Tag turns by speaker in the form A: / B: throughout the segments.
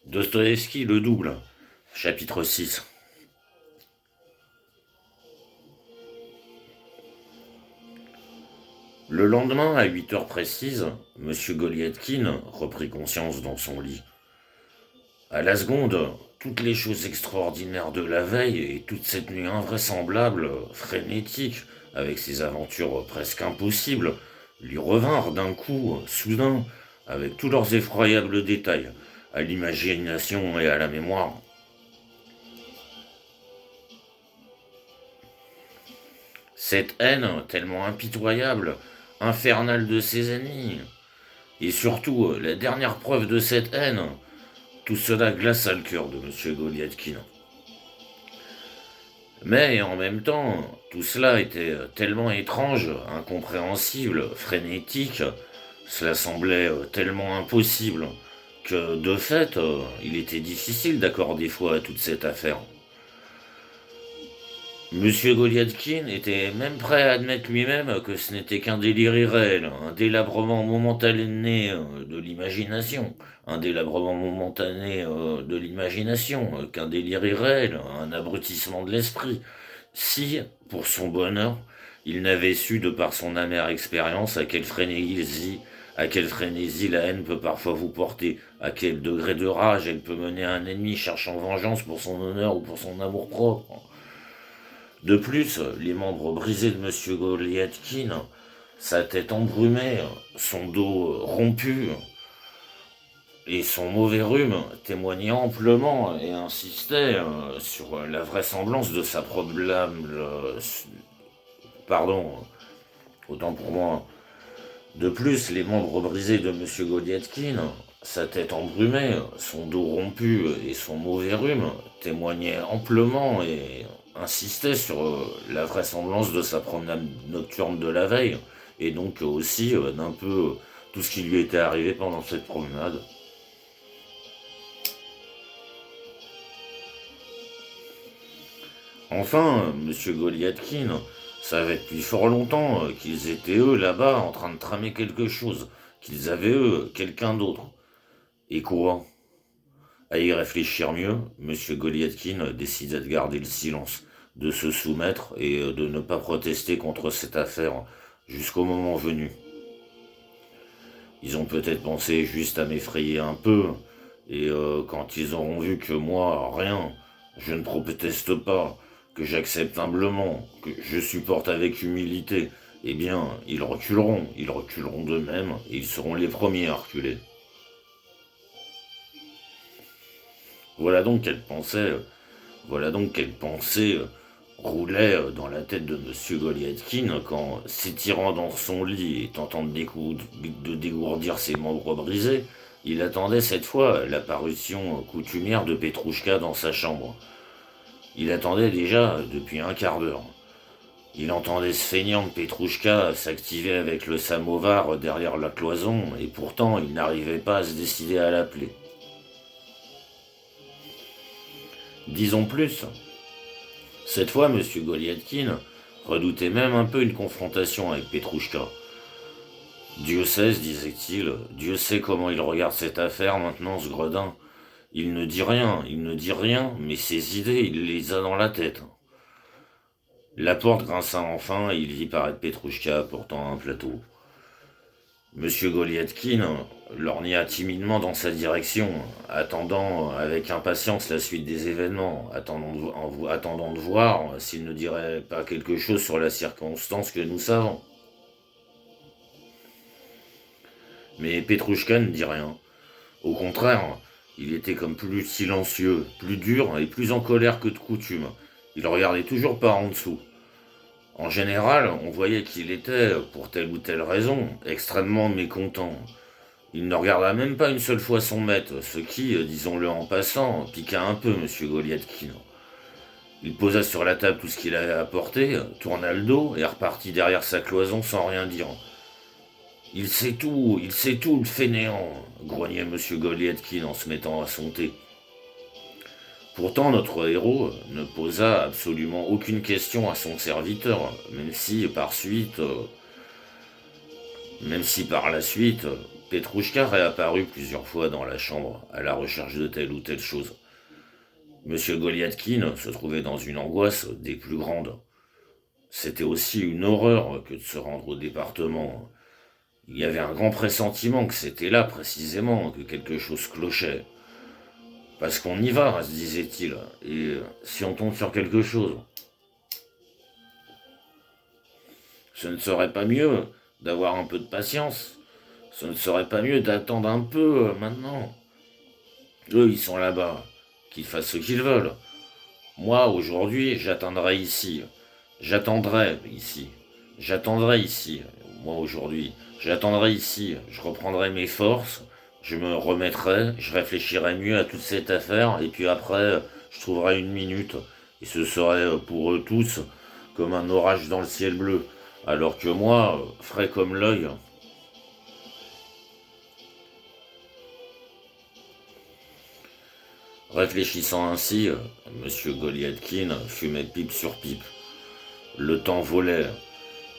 A: Dostoïevski, le double, chapitre 6. Le lendemain, à 8 heures précises, M. Goliathkin reprit conscience dans son lit. À la seconde, toutes les choses extraordinaires de la veille et toute cette nuit invraisemblable, frénétique, avec ses aventures presque impossibles, lui revinrent d'un coup, soudain, avec tous leurs effroyables détails, à l'imagination et à la mémoire. Cette haine tellement impitoyable, infernale de ses ennemis, et surtout la dernière preuve de cette haine, tout cela glaça le cœur de M. Goliathkin. Mais en même temps, tout cela était tellement étrange, incompréhensible, frénétique, cela semblait tellement impossible, que de fait, il était difficile d'accorder foi à toute cette affaire. Monsieur Goliathkin était même prêt à admettre lui-même que ce n'était qu'un délire irréel, un délabrement momentané de l'imagination, qu'un délire irréel, un abrutissement de l'esprit. Si, pour son bonheur, il n'avait su de par son amère expérience à quelle frénésie la haine peut parfois vous porter, à quel degré de rage elle peut mener un ennemi cherchant vengeance pour son honneur ou pour son amour-propre. De plus, les membres brisés de M. Goliathkin, sa tête embrumée, son dos rompu et son mauvais rhume témoignaient amplement et insistaient sur la vraisemblance de sa probable... pardon, autant pour moi. De plus, les membres brisés de M. Goliathkin, sa tête embrumée, son dos rompu et son mauvais rhume témoignaient amplement et insistaient sur la vraisemblance de sa promenade nocturne de la veille, et donc aussi d'un peu tout ce qui lui était arrivé pendant cette promenade. Enfin, M. Goliathkin savait depuis fort longtemps qu'ils étaient eux là-bas en train de tramer quelque chose, qu'ils avaient eux quelqu'un d'autre. Et quoi? À y réfléchir mieux, M. Goliathkin décida de garder le silence, de se soumettre et de ne pas protester contre cette affaire jusqu'au moment venu. Ils ont peut-être pensé juste à m'effrayer un peu, et quand ils auront vu que moi, rien, je ne proteste pas, que j'accepte humblement, que je supporte avec humilité, eh bien, ils reculeront d'eux-mêmes, et ils seront les premiers à reculer. Voilà donc quelle pensée, voilà donc quelle pensée roulait dans la tête de M. Goliathkin quand, s'étirant dans son lit et tentant de dégourdir ses membres brisés, il attendait cette fois l'apparition coutumière de Petrouchka dans sa chambre. Il attendait déjà depuis un quart d'heure. Il entendait ce feignant de Petrouchka s'activer avec le samovar derrière la cloison, et pourtant il n'arrivait pas à se décider à l'appeler. Disons plus, cette fois M. Goliathkin redoutait même un peu une confrontation avec Petrouchka. Dieu sait, disait-il, Dieu sait comment il regarde cette affaire maintenant, ce gredin. Il ne dit rien, mais ses idées, il les a dans la tête. La porte grinça enfin et il vit paraître Petrouchka portant un plateau. Monsieur Goliathkin lorgna timidement dans sa direction, attendant avec impatience la suite des événements, attendant de voir s'il ne dirait pas quelque chose sur la circonstance que nous savons. Mais Petrouchka ne dit rien. Au contraire, il était comme plus silencieux, plus dur et plus en colère que de coutume. Il regardait toujours par en dessous. En général, on voyait qu'il était, pour telle ou telle raison, extrêmement mécontent. Il ne regarda même pas une seule fois son maître, ce qui, disons-le en passant, piqua un peu M. Goliathkin. Il posa sur la table tout ce qu'il avait apporté, tourna le dos et repartit derrière sa cloison sans rien dire. Il sait tout, le fainéant, grognait M. Goliathkin en se mettant à son thé. Pourtant, notre héros ne posa absolument aucune question à son serviteur, même si par la suite, Petrouchka réapparut plusieurs fois dans la chambre à la recherche de telle ou telle chose. Monsieur Goliathkin se trouvait dans une angoisse des plus grandes. C'était aussi une horreur que de se rendre au département. Il y avait un grand pressentiment que c'était là précisément que quelque chose clochait. Parce qu'on y va, se disait-il, et si on tombe sur quelque chose, ce ne serait pas mieux d'avoir un peu de patience. Ce ne serait pas mieux d'attendre un peu maintenant. Eux, ils sont là-bas, qu'ils fassent ce qu'ils veulent. Moi, aujourd'hui, j'attendrai ici. J'attendrai ici. J'attendrai ici. Moi, aujourd'hui, j'attendrai ici. Je reprendrai mes forces. Je me remettrai. Je réfléchirai mieux à toute cette affaire. Et puis après, je trouverai une minute. Et ce serait pour eux tous comme un orage dans le ciel bleu. Alors que moi, frais comme l'œil. Réfléchissant ainsi, M. Goliathkin fumait pipe sur pipe. Le temps volait.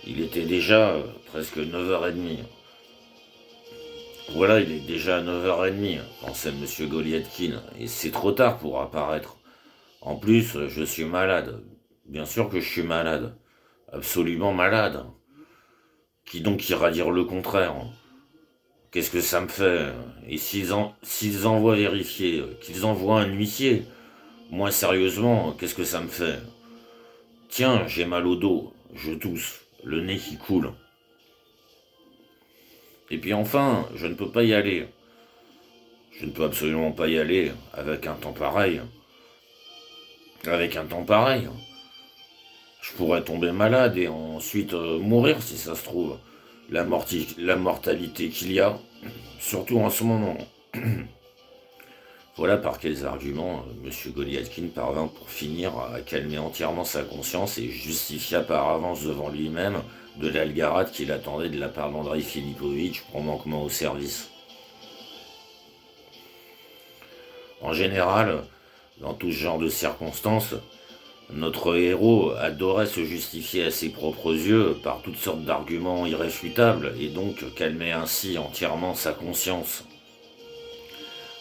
A: Il était déjà presque 9h30. Voilà, il est déjà 9h30, pensait M. Goliathkin, et c'est trop tard pour apparaître. En plus, je suis malade. Bien sûr que je suis malade. Absolument malade. Qui donc ira dire le contraire? Qu'est-ce que ça me fait? Et s'ils envoient vérifier, qu'ils envoient un huissier? Moi, sérieusement, qu'est-ce que ça me fait? Tiens, j'ai mal au dos, je tousse, le nez qui coule. Et puis enfin, je ne peux pas y aller. Je ne peux absolument pas y aller avec un temps pareil. Avec un temps pareil. Je pourrais tomber malade et ensuite mourir si ça se trouve. La mortalité qu'il y a, surtout en ce moment. Voilà par quels arguments M. Goliathkin parvint pour finir à calmer entièrement sa conscience et justifia par avance devant lui-même de l'algarade qu'il attendait de la part d'Andrei Filipovitch pour manquement au service. En général, dans tout ce genre de circonstances, notre héros adorait se justifier à ses propres yeux par toutes sortes d'arguments irréfutables et donc calmer ainsi entièrement sa conscience.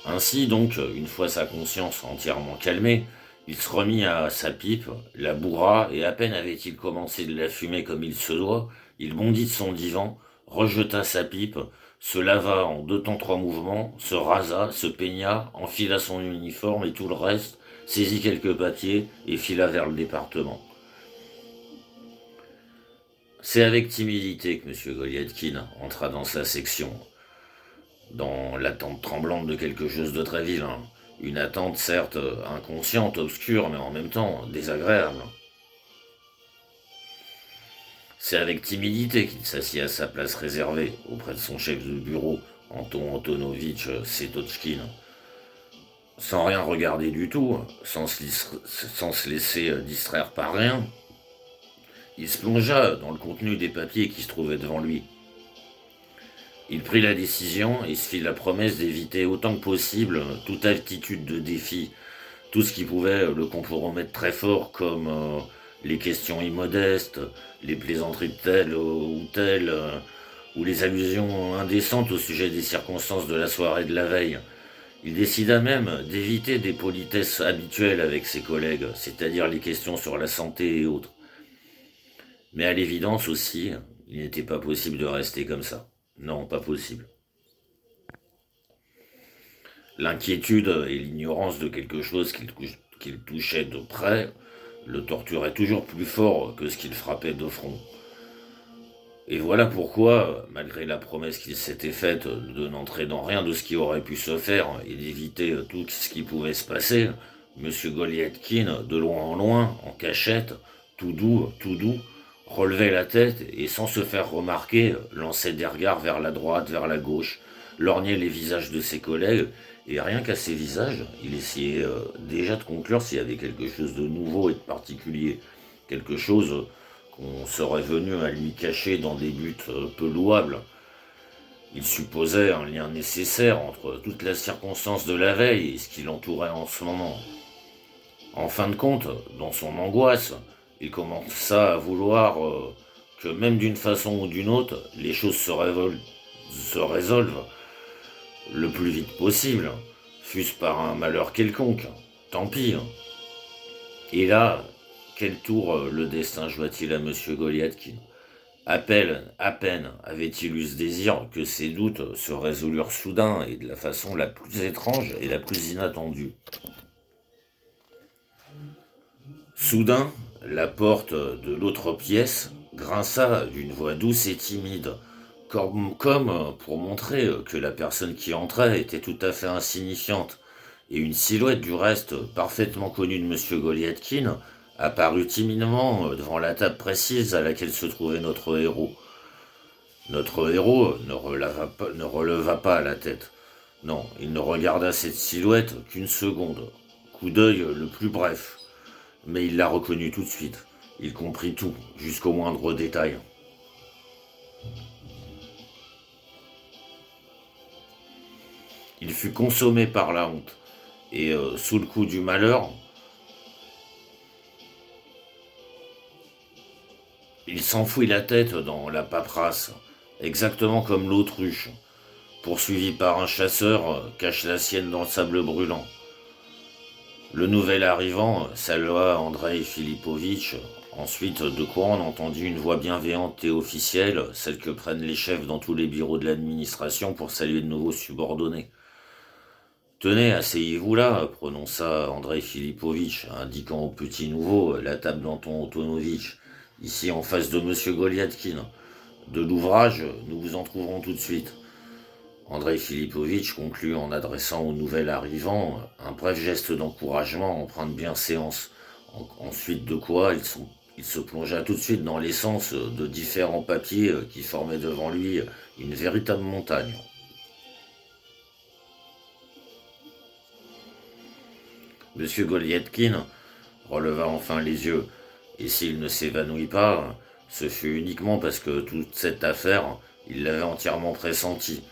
A: Ainsi donc, une fois sa conscience entièrement calmée, il se remit à sa pipe, la bourra, et à peine avait-il commencé de la fumer comme il se doit, il bondit de son divan, rejeta sa pipe, se lava en 2 temps 3 mouvements, se rasa, se peigna, enfila son uniforme et tout le reste, saisit quelques papiers et fila vers le département. C'est avec timidité que M. Goliathkin entra dans sa section, dans l'attente tremblante de quelque chose de très vilain. Une attente certes inconsciente, obscure, mais en même temps désagréable. C'est avec timidité qu'il s'assit à sa place réservée, auprès de son chef de bureau, Anton Antonovitch Setochkin. Sans rien regarder du tout, sans se laisser distraire par rien, il se plongea dans le contenu des papiers qui se trouvaient devant lui. Il prit la décision et se fit la promesse d'éviter autant que possible toute attitude de défi, tout ce qui pouvait le compromettre très fort, comme les questions immodestes, les plaisanteries de tel ou tel, ou les allusions indécentes au sujet des circonstances de la soirée de la veille. Il décida même d'éviter des politesses habituelles avec ses collègues, c'est-à-dire les questions sur la santé et autres. Mais à l'évidence aussi, il n'était pas possible de rester comme ça. Non, pas possible. L'inquiétude et l'ignorance de quelque chose qu'il touchait de près le torturait toujours plus fort que ce qu'il frappait de front. Et voilà pourquoi, malgré la promesse qu'il s'était faite de n'entrer dans rien de ce qui aurait pu se faire et d'éviter tout ce qui pouvait se passer, M. Goliathkin, de loin en loin, en cachette, tout doux, relevait la tête et sans se faire remarquer, lançait des regards vers la droite, vers la gauche, lorgnait les visages de ses collègues, et rien qu'à ces visages, il essayait déjà de conclure s'il y avait quelque chose de nouveau et de particulier, quelque chose qu'on serait venu à lui cacher dans des buts peu louables. Il supposait un lien nécessaire entre toute la circonstance de la veille et ce qui l'entourait en ce moment. En fin de compte, dans son angoisse, il commença à vouloir que même d'une façon ou d'une autre, les choses se résolvent le plus vite possible, fût-ce par un malheur quelconque. Tant pis. Et là, quel tour le destin joua-t-il à monsieur Goliathkin? À peine avait-il eu ce désir que ses doutes se résolurent soudain et de la façon la plus étrange et la plus inattendue. Soudain, la porte de l'autre pièce grinça d'une voix douce et timide, comme pour montrer que la personne qui entrait était tout à fait insignifiante, et une silhouette du reste parfaitement connue de M. Goliathkin apparut timidement devant la table précise à laquelle se trouvait notre héros. Notre héros ne releva pas la tête. Non, il ne regarda cette silhouette qu'une seconde, coup d'œil le plus bref. Mais il la reconnut tout de suite. Il comprit tout, jusqu'au moindre détail. Il fut consommé par la honte, et sous le coup du malheur, il s'enfouit la tête dans la paperasse, exactement comme l'autruche, poursuivi par un chasseur, cache la sienne dans le sable brûlant. Le nouvel arrivant salua Andrei Filipovitch. Ensuite, de quoi on entendit une voix bienveillante et officielle, celle que prennent les chefs dans tous les bureaux de l'administration pour saluer de nouveaux subordonnés. Tenez, asseyez-vous là, prononça Andrei Filipovitch, indiquant au petit nouveau la table d'Anton Antonovitch, ici en face de monsieur Goliathkin. De l'ouvrage, nous vous en trouverons tout de suite. Andrei Filipovitch conclut en adressant au nouvel arrivant un bref geste d'encouragement empreint de bienséance. Ensuite de quoi il se plongea tout de suite dans l'essence de différents papiers qui formaient devant lui une véritable montagne. Monsieur Goliathkin releva enfin les yeux, et s'il ne s'évanouit pas, ce fut uniquement parce que toute cette affaire, il l'avait entièrement pressentie.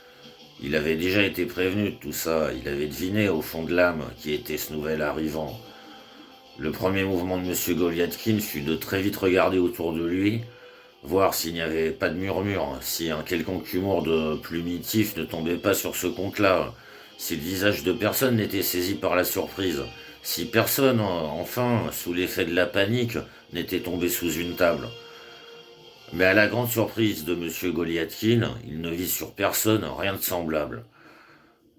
A: Il avait déjà été prévenu de tout ça, il avait deviné au fond de l'âme qui était ce nouvel arrivant. Le premier mouvement de M. Goliathkin fut de très vite regarder autour de lui, voir s'il n'y avait pas de murmure, si un quelconque humour de plumitif ne tombait pas sur ce compte-là, si le visage de personne n'était saisi par la surprise, si personne, enfin, sous l'effet de la panique, n'était tombé sous une table. Mais à la grande surprise de M. Goliathkin, il ne vit sur personne rien de semblable.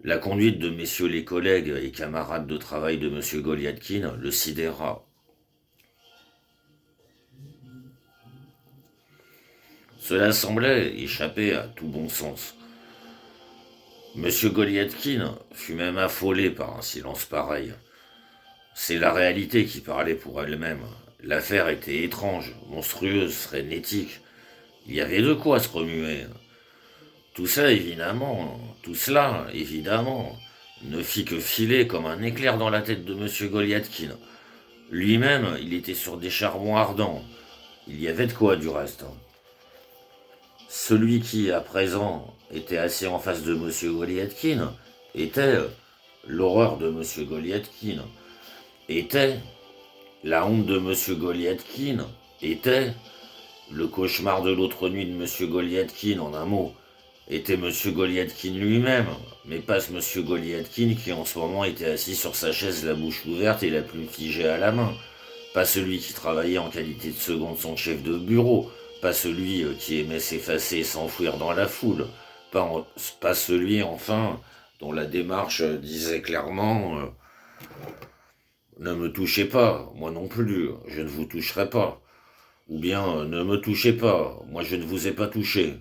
A: La conduite de messieurs les collègues et camarades de travail de M. Goliathkin le sidéra. Cela semblait échapper à tout bon sens. M. Goliathkin fut même affolé par un silence pareil. C'est la réalité qui parlait pour elle-même. L'affaire était étrange, monstrueuse, frénétique. Il y avait de quoi se remuer. Tout ça, évidemment, tout cela, évidemment, ne fit que filer comme un éclair dans la tête de M. Goliathkin. Lui-même, il était sur des charbons ardents. Il y avait de quoi, du reste. Celui qui, à présent, était assis en face de M. Goliathkin était l'horreur de M. Goliathkin, était la honte de M. Goliathkin, était le cauchemar de l'autre nuit de M. Goliathkin, en un mot, était M. Goliathkin lui-même, mais pas ce M. Goliathkin qui en ce moment était assis sur sa chaise la bouche ouverte et la plume figée à la main, pas celui qui travaillait en qualité de second de son chef de bureau, pas celui qui aimait s'effacer et s'enfouir dans la foule, pas celui, enfin, dont la démarche disait clairement ne me touchez pas, moi non plus, je ne vous toucherai pas. Ou bien ne me touchez pas, moi je ne vous ai pas touché.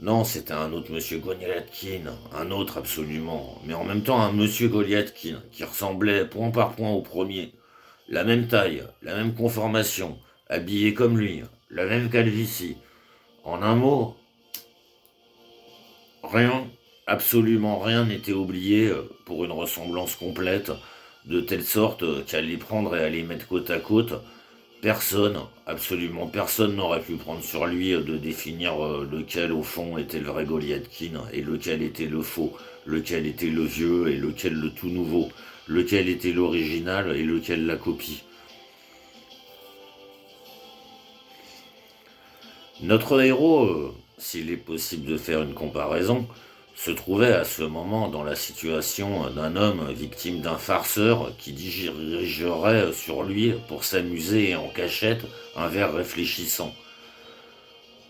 A: Non, c'était un autre monsieur Goliathkin, un autre absolument, mais en même temps un monsieur Goliathkin qui ressemblait point par point au premier. La même taille, la même conformation, habillé comme lui, la même calvitie. En un mot, rien, absolument rien n'était oublié pour une ressemblance complète, de telle sorte qu'à les prendre et à les mettre côte à côte, personne, absolument personne n'aurait pu prendre sur lui de définir lequel au fond était le vrai Goliathkin et lequel était le faux, lequel était le vieux et lequel le tout nouveau, lequel était l'original et lequel la copie. Notre héros, s'il est possible de faire une comparaison, se trouvait à ce moment dans la situation d'un homme victime d'un farceur qui dirigerait sur lui pour s'amuser et en cachette un verre réfléchissant.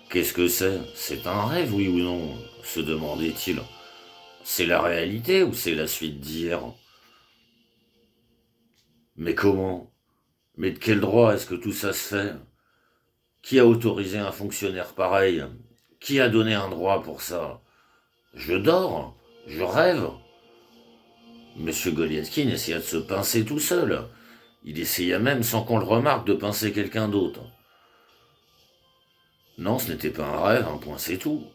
A: Qu'est-ce que c'est? C'est un rêve, oui ou non? Se demandait-il. C'est la réalité ou c'est la suite d'hier? Mais comment? Mais de quel droit est-ce que tout ça se fait? Qui a autorisé un fonctionnaire pareil? Qui a donné un droit pour ça? Je dors? Je rêve? Monsieur Goliathkin essaya de se pincer tout seul. Il essaya même, sans qu'on le remarque, de pincer quelqu'un d'autre. Non, ce n'était pas un rêve, un point c'est tout.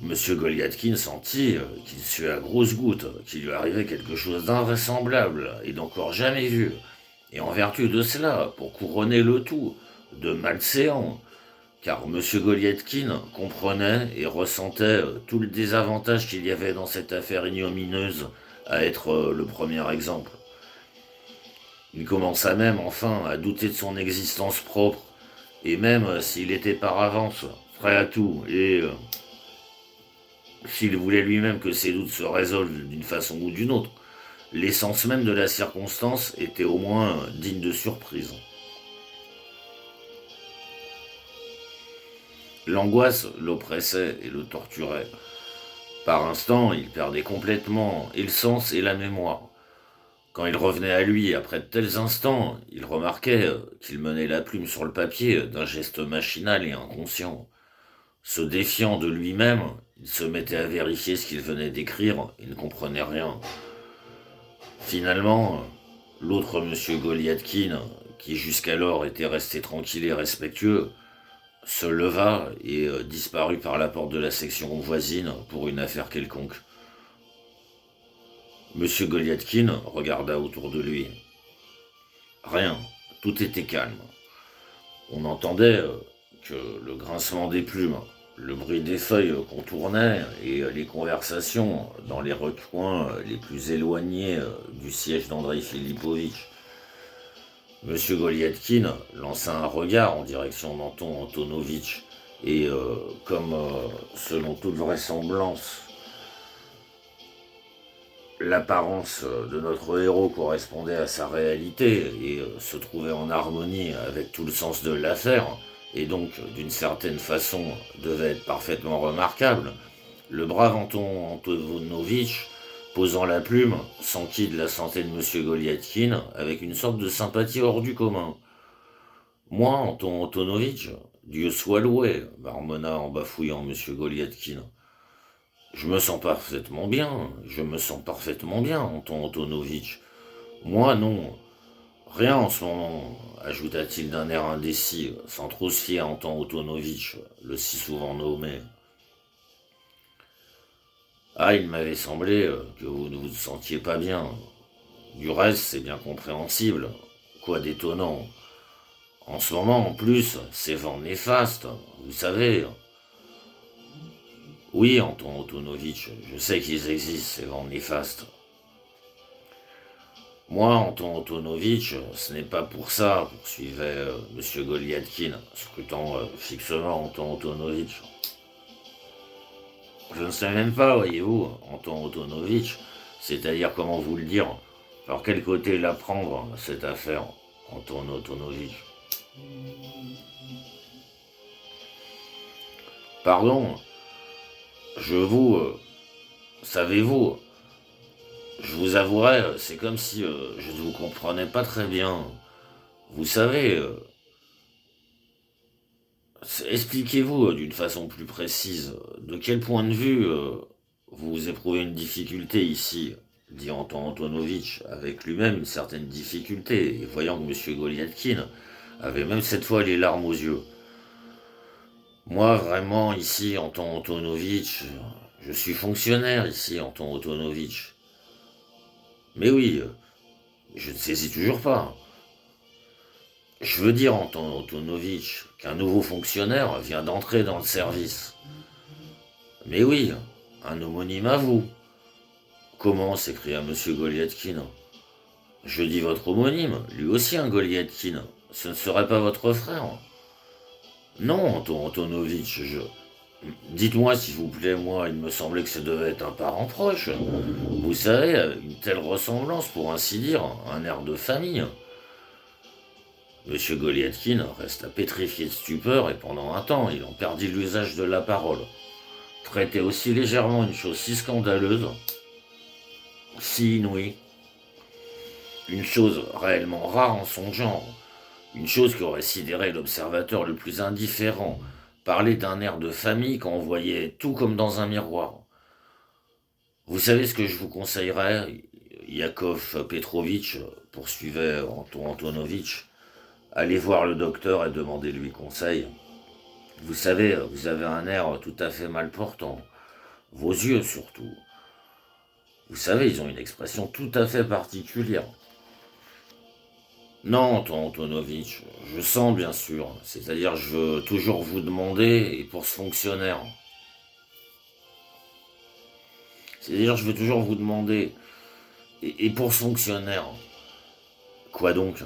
A: Monsieur Goliathkin sentit qu'il suait à grosses gouttes, qu'il lui arrivait quelque chose d'invraisemblable et d'encore jamais vu. Et en vertu de cela, pour couronner le tout, de malséant, car Monsieur Goliathkin comprenait et ressentait tout le désavantage qu'il y avait dans cette affaire ignominieuse à être le premier exemple. Il commença même enfin à douter de son existence propre, et même s'il était par avance prêt à tout, et s'il voulait lui-même que ses doutes se résolvent d'une façon ou d'une autre, l'essence même de la circonstance était au moins digne de surprise. L'angoisse l'oppressait et le torturait. Par instants, il perdait complètement et le sens et la mémoire. Quand il revenait à lui après de tels instants, il remarquait qu'il menait la plume sur le papier d'un geste machinal et inconscient. Se défiant de lui-même, il se mettait à vérifier ce qu'il venait d'écrire et ne comprenait rien. Finalement, l'autre monsieur Goliathkin, qui jusqu'alors était resté tranquille et respectueux, se leva et disparut par la porte de la section voisine pour une affaire quelconque. Monsieur Goliathkin regarda autour de lui. Rien, tout était calme. On entendait que le grincement des plumes, le bruit des feuilles qu'on tournait et les conversations dans les recoins les plus éloignés du siège d'Andrei Filipovitch. Monsieur Goliathkin lança un regard en direction d'Anton Antonovitch et comme selon toute vraisemblance l'apparence de notre héros correspondait à sa réalité et se trouvait en harmonie avec tout le sens de l'affaire, et donc d'une certaine façon devait être parfaitement remarquable, le brave Anton Antonovitch, posant la plume, s'enquit de la santé de M. Goliathkin avec une sorte de sympathie hors du commun. Moi, Anton Antonovitch, Dieu soit loué, marmonna en bafouillant M. Goliathkin. Je me sens parfaitement bien, Anton Antonovitch. Moi, non. Rien en ce moment, ajouta-t-il d'un air indécis, sans trop se fier à Anton Antonovitch, le si souvent nommé. Ah, il m'avait semblé que vous ne vous sentiez pas bien. Du reste, c'est bien compréhensible. Quoi d'étonnant. En ce moment, en plus, ces vents néfastes, vous savez. Oui, Anton Antonovitch, je sais qu'ils existent, ces vents néfastes. Moi, Anton Antonovitch, ce n'est pas pour ça, poursuivait M. Goliathkin, scrutant fixement Anton Antonovitch. Je ne sais même pas, voyez-vous, Anton Antonovitch, c'est-à-dire comment vous le dire, par quel côté la prendre, cette affaire, Anton Antonovitch. Pardon, je vous... savez-vous, je vous avouerai, c'est comme si je ne vous comprenais pas très bien. Vous savez, expliquez-vous d'une façon plus précise, de quel point de vue vous éprouvez une difficulté ici, dit Anton Antonovitch, avec lui-même une certaine difficulté, et voyant que M. Goliathkin avait même cette fois les larmes aux yeux. Moi, vraiment, ici, Anton Antonovitch, je suis fonctionnaire ici, Anton Antonovitch. Mais oui, je ne saisis toujours pas. Je veux dire, Anton Antonovitch, qu'un nouveau fonctionnaire vient d'entrer dans le service. Mais oui, un homonyme à vous. Comment s'écria M. Goliathkin. Je dis votre homonyme, lui aussi un Goliathkin. Ce ne serait pas votre frère. Non, Anton Antonovitch, Dites-moi s'il vous plaît, moi, il me semblait que ça devait être un parent proche. Vous savez, une telle ressemblance, pour ainsi dire, un air de famille. Monsieur Goliathkin resta pétrifié de stupeur et pendant un temps, il en perdit l'usage de la parole. Traiter aussi légèrement une chose si scandaleuse, si inouïe, une chose réellement rare en son genre, une chose qui aurait sidéré l'observateur le plus indifférent, parler d'un air de famille quand on voyait tout comme dans un miroir. Vous savez ce que je vous conseillerais, Yakov Petrovitch, poursuivait Anton Antonovitch, allez voir le docteur et demandez-lui conseil. Vous savez, vous avez un air tout à fait mal portant. Vos yeux surtout. Vous savez, ils ont une expression tout à fait particulière. Non, Anton Antonovitch, je sens bien sûr. C'est-à-dire, je veux toujours vous demander, et pour ce fonctionnaire. C'est-à-dire, je veux toujours vous demander, et pour ce fonctionnaire. Quoi donc?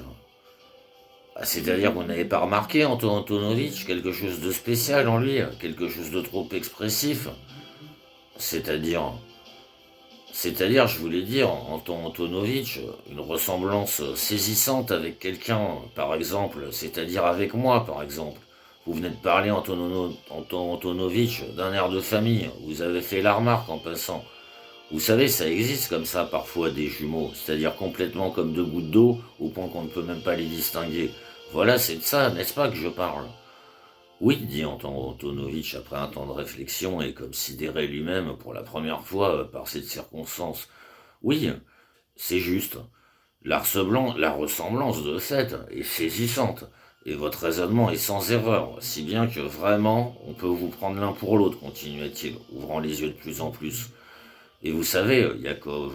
A: C'est-à-dire, vous n'avez pas remarqué, Anton Antonovitch, quelque chose de spécial en lui, quelque chose de trop expressif? C'est-à-dire, c'est-à-dire, je voulais dire, Anton Antonovitch, une ressemblance saisissante avec quelqu'un, par exemple, c'est-à-dire avec moi, par exemple. Vous venez de parler, Anton Antonovitch, d'un air de famille. Vous avez fait la remarque en passant. Vous savez, ça existe comme ça parfois des jumeaux, c'est-à-dire complètement comme deux gouttes d'eau, au point qu'on ne peut même pas les distinguer. Voilà, c'est de ça, n'est-ce pas, que je parle? Oui, dit Antonovitch après un temps de réflexion et comme sidéré lui-même pour la première fois par cette circonstance. Oui, c'est juste. La ressemblance de fait est saisissante, et votre raisonnement est sans erreur, si bien que vraiment on peut vous prendre l'un pour l'autre, continuait-il, ouvrant les yeux de plus en plus. Et vous savez, Yakov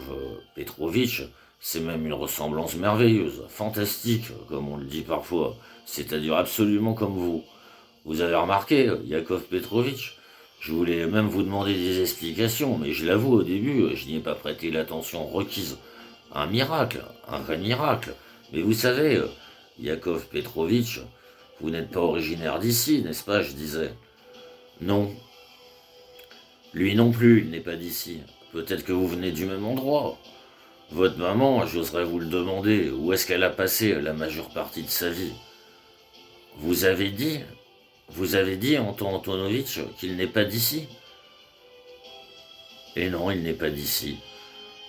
A: Petrovitch, c'est même une ressemblance merveilleuse, fantastique, comme on le dit parfois, c'est-à-dire absolument comme vous. Vous avez remarqué, Yakov Petrovitch, je voulais même vous demander des explications, mais je l'avoue, au début, je n'y ai pas prêté l'attention requise. Un vrai miracle. Mais vous savez, Yakov Petrovitch, vous n'êtes pas originaire d'ici, n'est-ce pas, je disais. Non. Lui non plus, il n'est pas d'ici. Peut-être que vous venez du même endroit. Votre maman, j'oserais vous le demander, où est-ce qu'elle a passé la majeure partie de sa vie? Vous avez dit, vous avez dit, Anton Antonovitch, qu'il n'est pas d'ici? Et non, il n'est pas d'ici.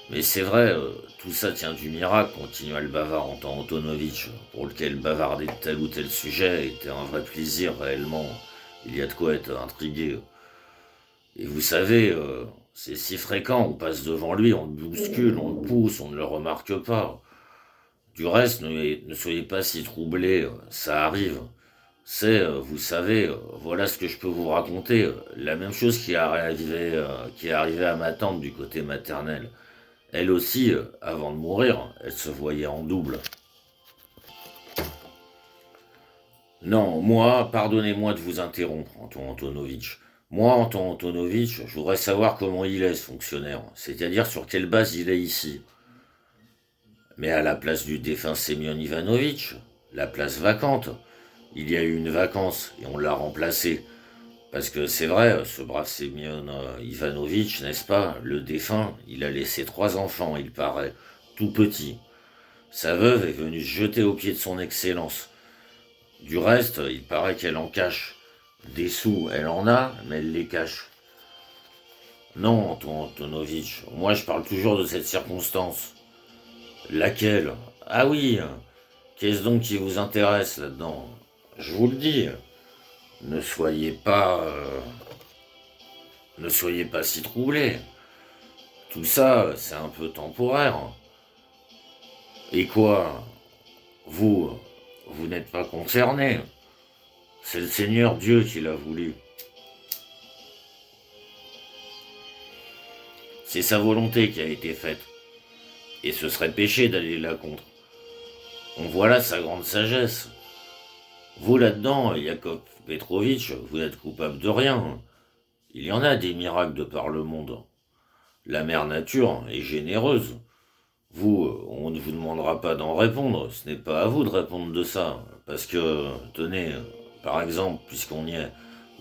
A: Mais c'est vrai, tout ça tient du miracle, continua le bavard Anton Antonovitch, pour lequel bavarder de tel ou tel sujet était un vrai plaisir réellement. Il y a de quoi être intrigué. Et vous savez, c'est si fréquent, on passe devant lui, on le bouscule, on le pousse, on ne le remarque pas. Du reste, ne soyez pas si troublés, ça arrive. C'est, vous savez, voilà ce que je peux vous raconter, la même chose qui est arrivée à ma tante du côté maternel. Elle aussi, avant de mourir, elle se voyait en double. Non, moi, pardonnez-moi de vous interrompre, Anton Antonovitch. Moi, Anton Antonovitch, je voudrais savoir comment il est, ce fonctionnaire, c'est-à-dire sur quelle base il est ici. Mais à la place du défunt Semyon Ivanovitch, la place vacante, il y a eu une vacance et on l'a remplacé. Parce que c'est vrai, ce brave Semyon Ivanovitch, n'est-ce pas, le défunt, il a laissé 3 enfants, il paraît, tout petits. Sa veuve est venue se jeter aux pieds de son excellence. Du reste, il paraît qu'elle en cache. Des sous, elle en a, mais elle les cache. Non, Anton Antonovitch, moi je parle toujours de cette circonstance. Laquelle? Ah oui, qu'est-ce donc qui vous intéresse là-dedans? Je vous le dis, ne soyez pas... ne soyez pas si troublés. Tout ça, c'est un peu temporaire. Et quoi? Vous, vous n'êtes pas concerné. C'est le Seigneur Dieu qui l'a voulu. C'est sa volonté qui a été faite. Et ce serait péché d'aller là contre. On voit là sa grande sagesse. Vous là-dedans, Yakov Petrovitch, vous n'êtes coupable de rien. Il y en a des miracles de par le monde. La mère nature est généreuse. Vous, on ne vous demandera pas d'en répondre. Ce n'est pas à vous de répondre de ça. Parce que, tenez, par exemple, puisqu'on y est,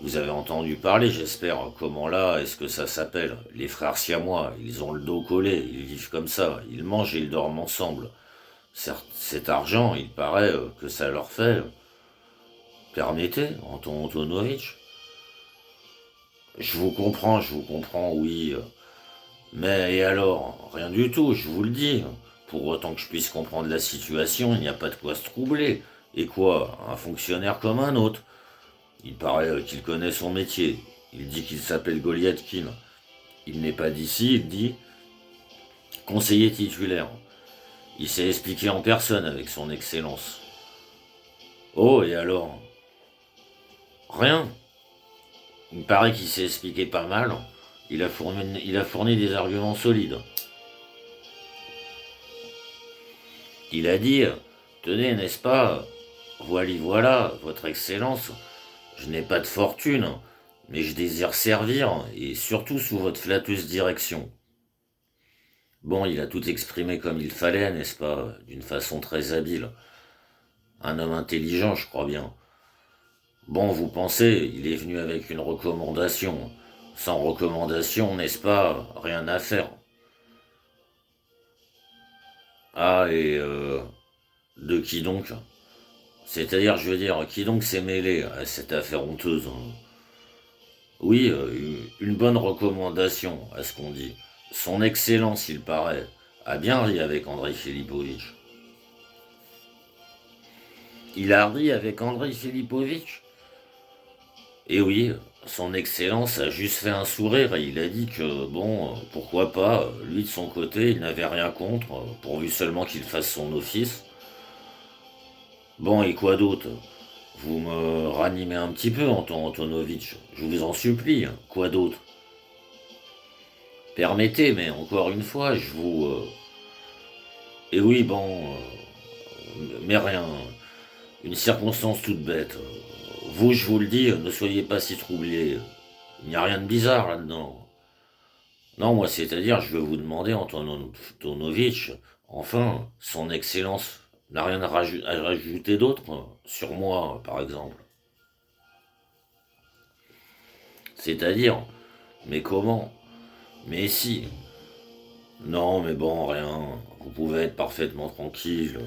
A: Vous avez entendu parler, j'espère, comment là, est-ce que ça s'appelle? Les frères siamois, ils ont le dos collé, ils vivent comme ça, ils mangent et ils dorment ensemble. Certes, cet argent, il paraît que ça leur fait. Permettez, Anton Antonovitch. Je vous comprends, oui. Mais et alors? Rien du tout, je vous le dis. Pour autant que je puisse comprendre la situation, il n'y a pas de quoi se troubler. Et quoi? Un fonctionnaire comme un autre. Il paraît qu'il connaît son métier. Il dit qu'il s'appelle Goliathkin. Il n'est pas d'ici, il dit conseiller titulaire. Il s'est expliqué en personne avec son excellence. Oh, et alors? Rien. Il paraît qu'il s'est expliqué pas mal. Il a fourni des arguments solides. Il a dit, tenez, n'est-ce pas, voilà, votre excellence, je n'ai pas de fortune, mais je désire servir, et surtout sous votre flatteuse direction. Bon, il a tout exprimé comme il fallait, n'est-ce pas, d'une façon très habile. Un homme intelligent, je crois bien. Bon, vous pensez, il est venu avec une recommandation. Sans recommandation, n'est-ce pas, rien à faire. Ah, et de qui donc? C'est-à-dire, je veux dire, qui donc s'est mêlé à cette affaire honteuse, hein? Oui, une bonne recommandation, à ce qu'on dit. Son Excellence, il paraît, a bien ri avec Andrei Filipovitch. Il a ri avec Andrei Filipovitch? Et oui, son Excellence a juste fait un sourire et il a dit que, bon, pourquoi pas, lui de son côté, il n'avait rien contre, pourvu seulement qu'il fasse son office. Bon, et quoi d'autre? Vous me ranimez un petit peu, Anton Antonovitch, je vous en supplie, quoi d'autre? Permettez, mais encore une fois, je vous... Et oui, bon, mais rien, une circonstance toute bête. Vous, je vous le dis, ne soyez pas si troublés. Il n'y a rien de bizarre là-dedans. Non, moi, c'est-à-dire, je veux vous demander, Anton Antonovitch, enfin, son Excellence n'a rien à rajouter d'autre, sur moi, par exemple. C'est-à-dire, mais comment? Mais si. Non, mais bon, rien. Vous pouvez être parfaitement tranquille.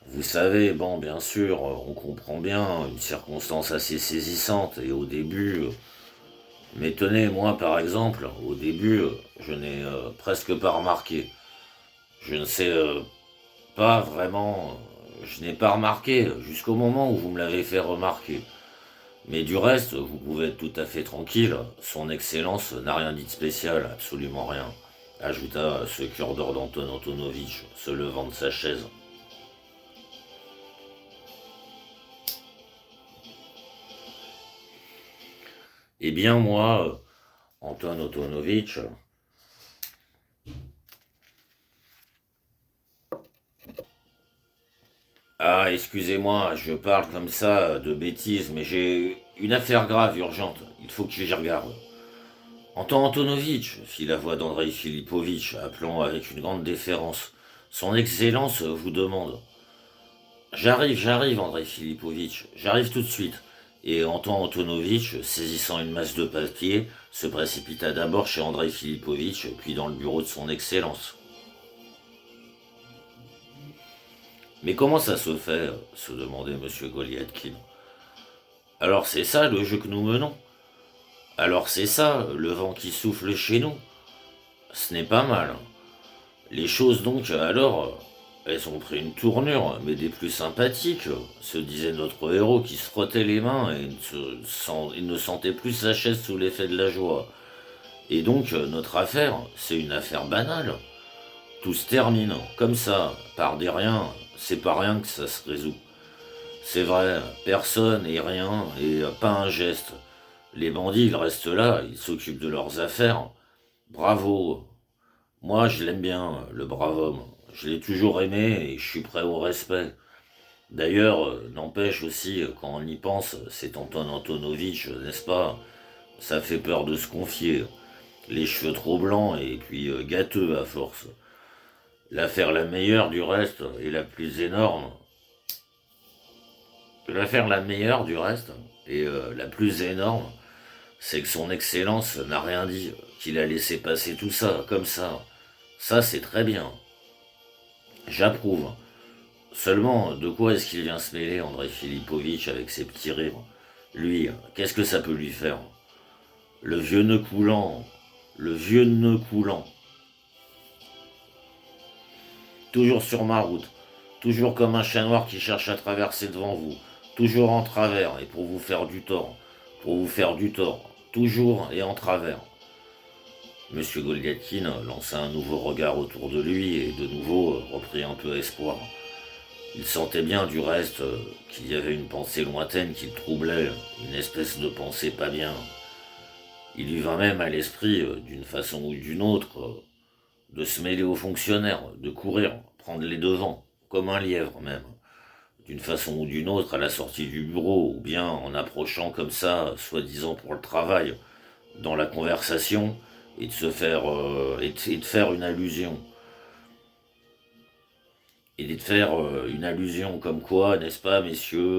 A: Vous savez, bon, bien sûr, on comprend bien, une circonstance assez saisissante, et au début, mais tenez, moi, par exemple, au début, je n'ai presque pas remarqué. Je ne sais pas vraiment, je n'ai pas remarqué jusqu'au moment où vous me l'avez fait remarquer. Mais du reste, vous pouvez être tout à fait tranquille, son Excellence n'a rien dit de spécial, absolument rien, ajouta ce cœur d'or d'Anton Antonovitch, se levant de sa chaise. Eh bien, moi, Anton Antonovitch, ah, excusez-moi, je parle comme ça de bêtises, mais j'ai une affaire grave, urgente, il faut que j'y regarde. Anton Antonovitch, fit la voix d'Andrei Filipovitch, appelant avec une grande déférence. Son Excellence vous demande. J'arrive, Andrei Filipovitch, j'arrive tout de suite. Et Anton Antonovitch, saisissant une masse de papier, se précipita d'abord chez Andrei Filipovitch, puis dans le bureau de son Excellence. Mais comment ça se fait se demandait M. Goliathkin. Alors c'est ça le jeu que nous menons. Alors c'est ça le vent qui souffle chez nous. Ce n'est pas mal. Les choses donc, alors, elles ont pris une tournure, mais des plus sympathiques, se disait notre héros qui se frottait les mains et il ne sentait plus sa chaise sous l'effet de la joie. Et donc, notre affaire, c'est une affaire banale. Tout se termine, comme ça, par des riens, c'est pas rien que ça se résout. C'est vrai, personne et rien, et pas un geste. Les bandits, ils restent là, ils s'occupent de leurs affaires. Bravo, moi, je l'aime bien, le brave homme. Je l'ai toujours aimé et je suis prêt au respect. D'ailleurs, n'empêche aussi, quand on y pense, c'est Anton Antonovitch, n'est-ce pas? Ça fait peur de se confier. Les cheveux trop blancs et puis gâteux à force. L'affaire la meilleure du reste et la plus énorme. L'affaire la meilleure du reste, et la plus énorme, c'est que son excellence n'a rien dit, qu'il a laissé passer tout ça, comme ça. Ça, c'est très bien. J'approuve. Seulement, de quoi est-ce qu'il vient se mêler, Andrei Filipovitch, avec ses petits rires? Lui, qu'est-ce que ça peut lui faire? Le vieux nœud coulant, le vieux nœud coulant. Toujours sur ma route, toujours comme un chat noir qui cherche à traverser devant vous, toujours en travers et pour vous faire du tort, pour vous faire du tort, toujours et en travers. Monsieur Golgatkin lança un nouveau regard autour de lui et de nouveau reprit un peu espoir. Il sentait bien du reste qu'il y avait une pensée lointaine qui le troublait, une espèce de pensée pas bien. Il lui vint même à l'esprit, d'une façon ou d'une autre, de se mêler aux fonctionnaires, de courir, prendre les devants, comme un lièvre même, d'une façon ou d'une autre à la sortie du bureau, ou bien en approchant comme ça, soi-disant pour le travail, dans la conversation, et de se faire et de faire une allusion. Et de faire une allusion comme quoi, n'est-ce pas, messieurs,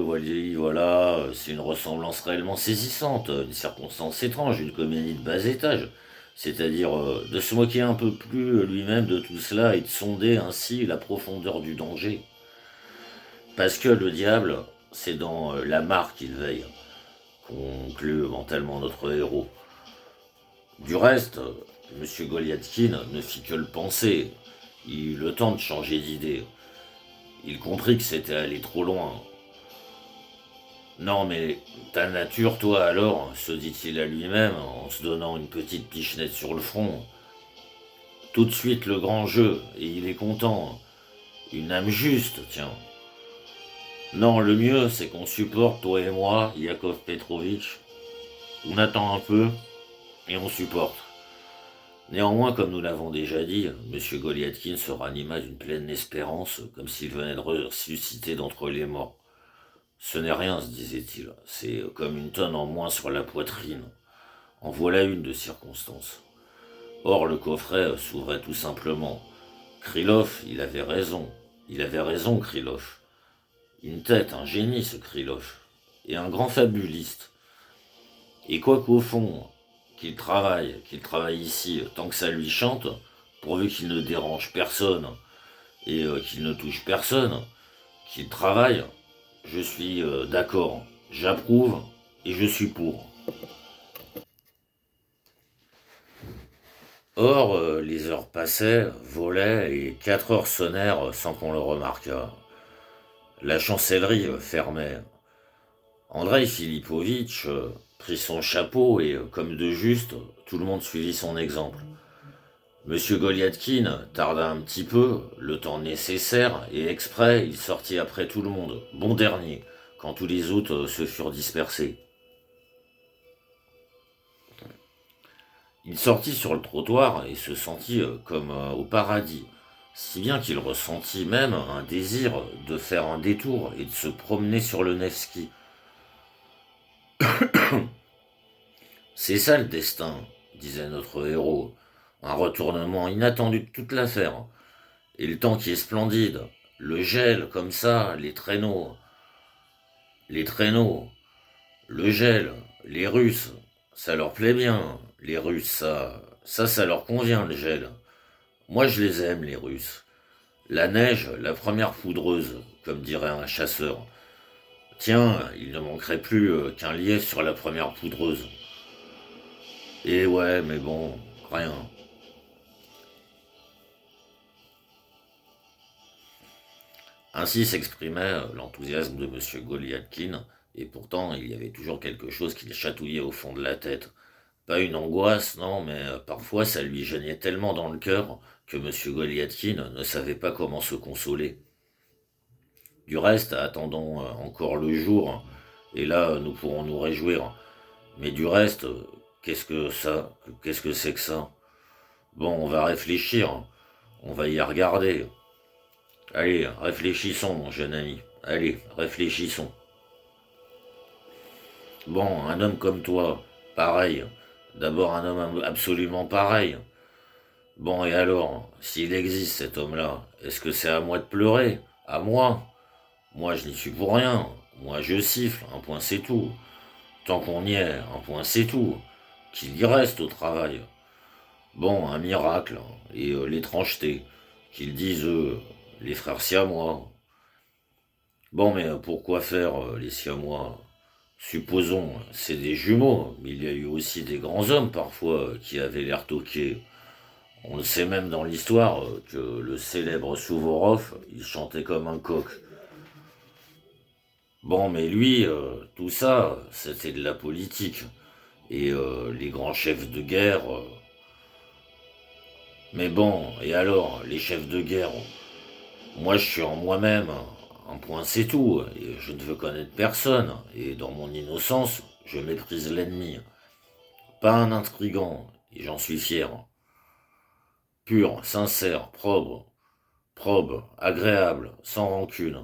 A: voilà, c'est une ressemblance réellement saisissante, une circonstance étrange, une comédie de bas étage. C'est-à-dire de se moquer un peu plus lui-même de tout cela et de sonder ainsi la profondeur du danger. Parce que le diable, c'est dans la mare qu'il veille, conclut mentalement notre héros. Du reste, M. Goliathkin ne fit que le penser. Il eut le temps de changer d'idée. Il comprit que c'était allé trop loin. Non mais ta nature, toi alors, se dit-il à lui-même en se donnant une petite pichenette sur le front. Tout de suite le grand jeu, et il est content. Une âme juste, tiens. Non, le mieux, c'est qu'on supporte, toi et moi, Yakov Petrovitch. On attend un peu, et on supporte. Néanmoins, comme nous l'avons déjà dit, M. Goliathkin se ranima d'une pleine espérance, comme s'il venait de ressusciter d'entre les morts. Ce n'est rien, se disait-il, c'est comme une tonne en moins sur la poitrine. En voilà une de circonstance. Or, le coffret s'ouvrait tout simplement. Krylov, il avait raison, Krylov. Une tête, un génie, ce Krylov. Et un grand fabuliste. Et quoi qu'au fond, qu'il travaille ici tant que ça lui chante, pourvu qu'il ne dérange personne et qu'il ne touche personne, qu'il travaille, je suis d'accord, j'approuve et je suis pour. Or, les heures passaient, volaient, et 4 heures sonnèrent sans qu'on le remarquât. La chancellerie fermait. Andrei Filipovitch prit son chapeau et, comme de juste, tout le monde suivit son exemple. Monsieur Goliathkin tarda un petit peu, le temps nécessaire, et exprès, il sortit après tout le monde, bon dernier, quand tous les autres se furent dispersés. Il sortit sur le trottoir et se sentit comme au paradis, si bien qu'il ressentit même un désir de faire un détour et de se promener sur le Nevski. C'est ça le destin, disait notre héros, un retournement inattendu de toute l'affaire. Et le temps qui est splendide, le gel comme ça, les traîneaux, le gel, les Russes, ça leur plaît bien, les Russes, ça leur convient le gel. Moi je les aime les Russes. La neige, la première poudreuse, comme dirait un chasseur. Tiens, il ne manquerait plus qu'un lièvre sur la première poudreuse. Et ouais, mais bon, rien. Ainsi s'exprimait l'enthousiasme de M. Goliathkin, et pourtant il y avait toujours quelque chose qui le chatouillait au fond de la tête. Pas une angoisse, non, mais parfois ça lui gênait tellement dans le cœur que M. Goliathkin ne savait pas comment se consoler. Du reste, attendons encore le jour, et là nous pourrons nous réjouir. Mais du reste, qu'est-ce que c'est que ça? Bon, on va réfléchir, on va y regarder. Allez, réfléchissons, mon jeune ami. Allez, réfléchissons. Bon, un homme comme toi, pareil. D'abord un homme absolument pareil. Bon, et alors, s'il existe cet homme-là, est-ce que c'est à moi de pleurer? À moi? Moi, je n'y suis pour rien. Moi je siffle, un point c'est tout. Tant qu'on y est, un point c'est tout. Qu'il y reste au travail. Bon, un miracle, hein, et l'étrangeté. Qu'ils disent, eux, les frères siamois. Bon, mais pourquoi faire les siamois? Supposons, c'est des jumeaux, mais il y a eu aussi des grands hommes parfois qui avaient l'air toqués. On le sait même dans l'histoire que le célèbre Souvorov, il chantait comme un coq. Bon, mais lui, tout ça, c'était de la politique. Et les grands chefs de guerre. Mais bon, et alors, les chefs de guerre, moi je suis en moi-même. Un point c'est tout. Et je ne veux connaître personne. Et dans mon innocence, je méprise l'ennemi. Pas un intrigant, et j'en suis fier. Pur, sincère, probe, agréable, sans rancune.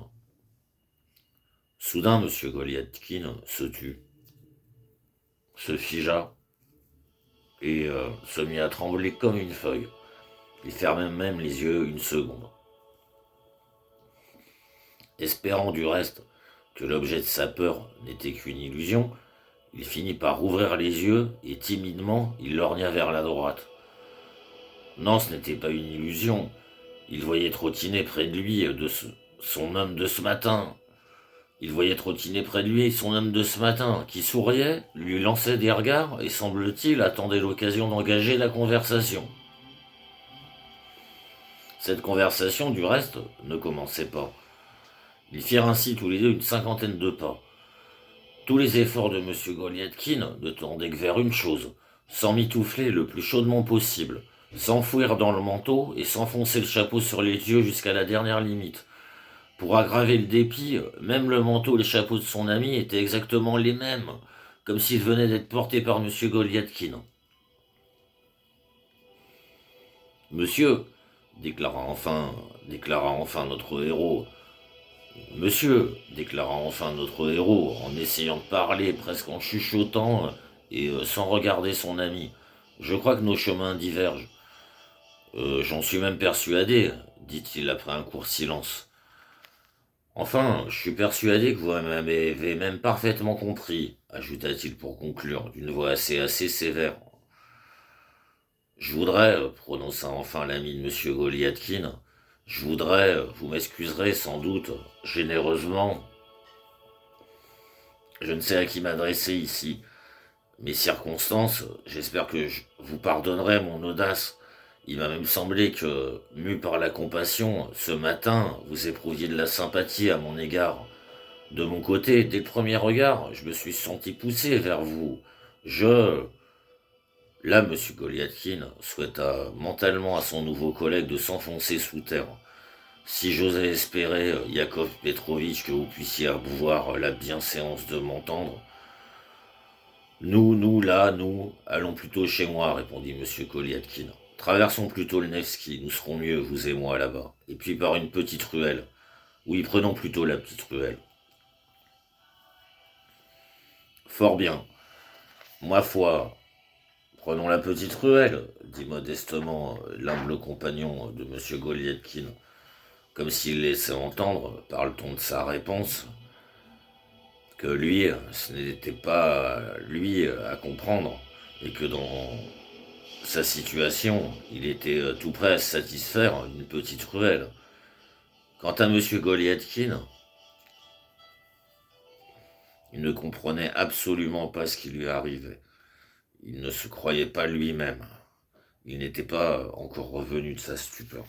A: Soudain, M. Goliathkin se tut, se figea, et se mit à trembler comme une feuille. Il ferma même les yeux une seconde. Espérant du reste que l'objet de sa peur n'était qu'une illusion, il finit par ouvrir les yeux et timidement il lorgna vers la droite. Non, ce n'était pas une illusion. Il voyait trottiner près de lui son homme de ce matin. Il voyait trottiner près de lui son homme de ce matin, qui souriait, lui lançait des regards et semble-t-il attendait l'occasion d'engager la conversation. Cette conversation, du reste, ne commençait pas. Ils firent ainsi tous les deux une cinquantaine de pas. Tous les efforts de M. Goliathkin ne tendaient que vers une chose, s'emmitoufler le plus chaudement possible, s'enfouir dans le manteau et s'enfoncer le chapeau sur les yeux jusqu'à la dernière limite. Pour aggraver le dépit, même le manteau et le chapeau de son ami étaient exactement les mêmes, comme s'ils venaient d'être portés par M. Goliathkin. Monsieur, déclara enfin notre héros. Monsieur, déclara enfin notre héros, en essayant de parler, presque en chuchotant et sans regarder son ami. Je crois que nos chemins divergent. J'en suis même persuadé, dit-il après un court silence. Enfin, je suis persuadé que vous m'avez même parfaitement compris, ajouta-t-il pour conclure, d'une voix assez sévère. Je voudrais, prononça enfin l'ami de M. Goliathkin, je voudrais, vous m'excuserez sans doute, généreusement, je ne sais à qui m'adresser ici. Mes circonstances, j'espère que vous pardonnerez mon audace. Il m'a même semblé que, mu par la compassion, ce matin, vous éprouviez de la sympathie à mon égard. De mon côté, dès le premier regard, je me suis senti poussé vers vous. Là, M. Goliathkin souhaita mentalement à son nouveau collègue de s'enfoncer sous terre. Si j'osais espérer, Yakov Petrovitch, que vous puissiez avoir la bienséance de m'entendre. Nous, allons plutôt chez moi, répondit M. Goliathkin. Traversons plutôt le Nevski, nous serons mieux, vous et moi, là-bas. Et puis par une petite ruelle. Oui, prenons plutôt la petite ruelle. Fort bien. Ma foi, prenons la petite ruelle, dit modestement l'humble compagnon de M. Goliathkin, comme s'il laissait entendre, par le ton de sa réponse, que lui, ce n'était pas lui à comprendre, et que dans sa situation, il était tout prêt à se satisfaire d'une petite ruelle. Quant à M. Goliathkin, il ne comprenait absolument pas ce qui lui arrivait. Il ne se croyait pas lui-même. Il n'était pas encore revenu de sa stupeur.